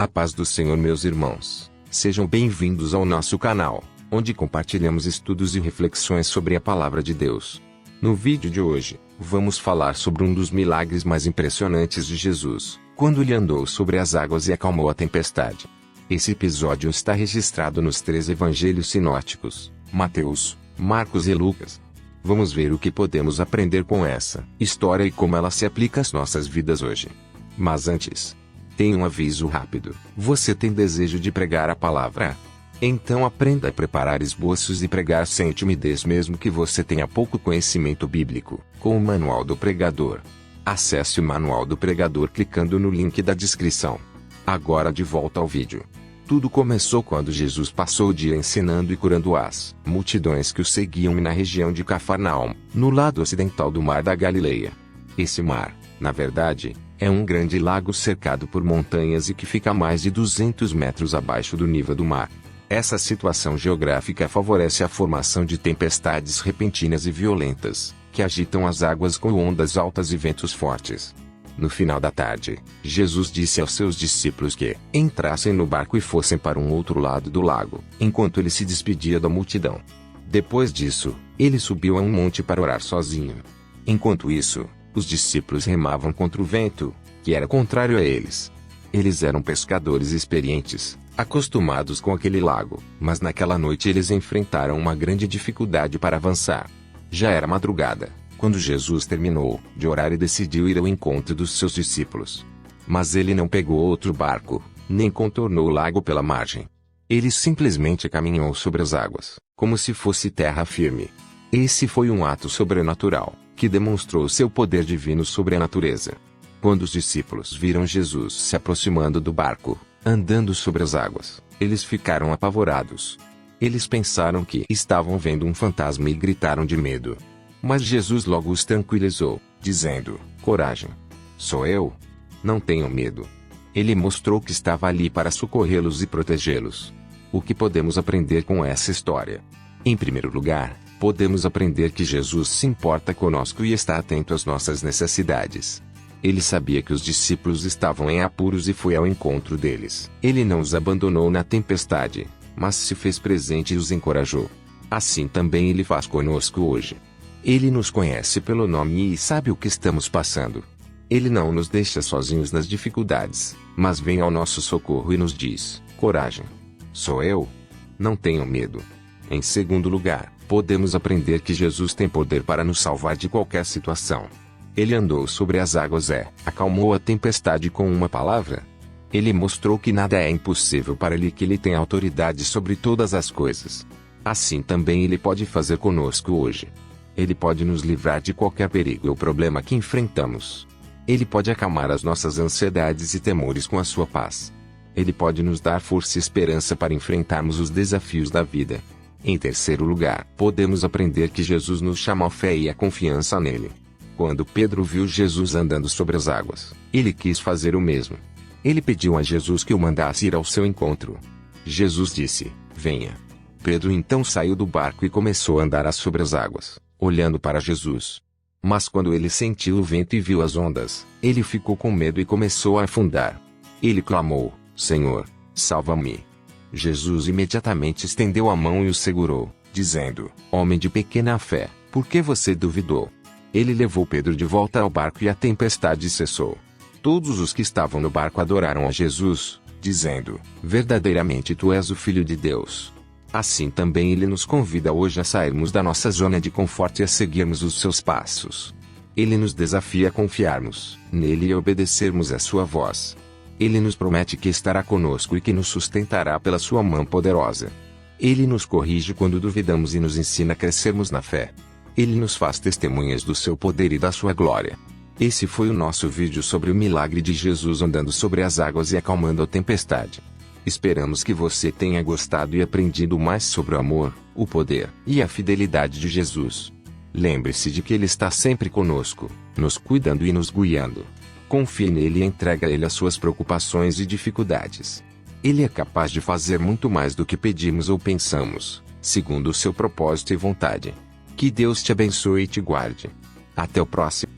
A paz do Senhor, meus irmãos. Sejam bem-vindos ao nosso canal, onde compartilhamos estudos e reflexões sobre a Palavra de Deus. No vídeo de hoje, vamos falar sobre um dos milagres mais impressionantes de Jesus, quando ele andou sobre as águas e acalmou a tempestade. Esse episódio está registrado nos 3 evangelhos sinóticos, Mateus, Marcos e Lucas. Vamos ver o que podemos aprender com essa história e como ela se aplica às nossas vidas hoje. Mas antes, tem um aviso rápido. Você tem desejo de pregar a palavra? Então aprenda a preparar esboços e pregar sem timidez, mesmo que você tenha pouco conhecimento bíblico, com o Manual do Pregador. Acesse o Manual do Pregador clicando no link da descrição. Agora de volta ao vídeo. Tudo começou quando Jesus passou o dia ensinando e curando as multidões que o seguiam na região de Cafarnaum, no lado ocidental do Mar da Galileia. Esse mar, na verdade, é um grande lago cercado por montanhas e que fica a mais de 200 metros abaixo do nível do mar. Essa situação geográfica favorece a formação de tempestades repentinas e violentas, que agitam as águas com ondas altas e ventos fortes. No final da tarde, Jesus disse aos seus discípulos que entrassem no barco e fossem para um outro lado do lago, enquanto ele se despedia da multidão. Depois disso, ele subiu a um monte para orar sozinho. Enquanto isso, os discípulos remavam contra o vento, que era contrário a eles. Eles eram pescadores experientes, acostumados com aquele lago, mas naquela noite eles enfrentaram uma grande dificuldade para avançar. Já era madrugada, quando Jesus terminou de orar e decidiu ir ao encontro dos seus discípulos. Mas ele não pegou outro barco, nem contornou o lago pela margem. Ele simplesmente caminhou sobre as águas, como se fosse terra firme. Esse foi um ato sobrenatural, que demonstrou seu poder divino sobre a natureza. Quando os discípulos viram Jesus se aproximando do barco, andando sobre as águas, eles ficaram apavorados. Eles pensaram que estavam vendo um fantasma e gritaram de medo. Mas Jesus logo os tranquilizou, dizendo: "Coragem! Sou eu. Não tenham medo." Ele mostrou que estava ali para socorrê-los e protegê-los. O que podemos aprender com essa história? Em primeiro lugar, podemos aprender que Jesus se importa conosco e está atento às nossas necessidades. Ele sabia que os discípulos estavam em apuros e foi ao encontro deles. Ele não os abandonou na tempestade, mas se fez presente e os encorajou. Assim também ele faz conosco hoje. Ele nos conhece pelo nome e sabe o que estamos passando. Ele não nos deixa sozinhos nas dificuldades, mas vem ao nosso socorro e nos diz: "Coragem! Sou eu. Não tenham medo." Em segundo lugar, podemos aprender que Jesus tem poder para nos salvar de qualquer situação. Ele andou sobre as águas e acalmou a tempestade com uma palavra. Ele mostrou que nada é impossível para ele, que ele tem autoridade sobre todas as coisas. Assim também ele pode fazer conosco hoje. Ele pode nos livrar de qualquer perigo ou problema que enfrentamos. Ele pode acalmar as nossas ansiedades e temores com a sua paz. Ele pode nos dar força e esperança para enfrentarmos os desafios da vida. Em terceiro lugar, podemos aprender que Jesus nos chama à fé e à confiança nele. Quando Pedro viu Jesus andando sobre as águas, ele quis fazer o mesmo. Ele pediu a Jesus que o mandasse ir ao seu encontro. Jesus disse: "Venha." Pedro então saiu do barco e começou a andar sobre as águas, olhando para Jesus. Mas quando ele sentiu o vento e viu as ondas, ele ficou com medo e começou a afundar. Ele clamou: "Senhor, salva-me." Jesus imediatamente estendeu a mão e o segurou, dizendo: "Homem de pequena fé, por que você duvidou?" Ele levou Pedro de volta ao barco e a tempestade cessou. Todos os que estavam no barco adoraram a Jesus, dizendo: "Verdadeiramente tu és o Filho de Deus." Assim também ele nos convida hoje a sairmos da nossa zona de conforto e a seguirmos os seus passos. Ele nos desafia a confiarmos nele e a obedecermos à sua voz. Ele nos promete que estará conosco e que nos sustentará pela sua mão poderosa. Ele nos corrige quando duvidamos e nos ensina a crescermos na fé. Ele nos faz testemunhas do seu poder e da sua glória. Esse foi o nosso vídeo sobre o milagre de Jesus andando sobre as águas e acalmando a tempestade. Esperamos que você tenha gostado e aprendido mais sobre o amor, o poder e a fidelidade de Jesus. Lembre-se de que Ele está sempre conosco, nos cuidando e nos guiando. Confie nele e entregue a Ele as suas preocupações e dificuldades. Ele é capaz de fazer muito mais do que pedimos ou pensamos, segundo o seu propósito e vontade. Que Deus te abençoe e te guarde. Até o próximo.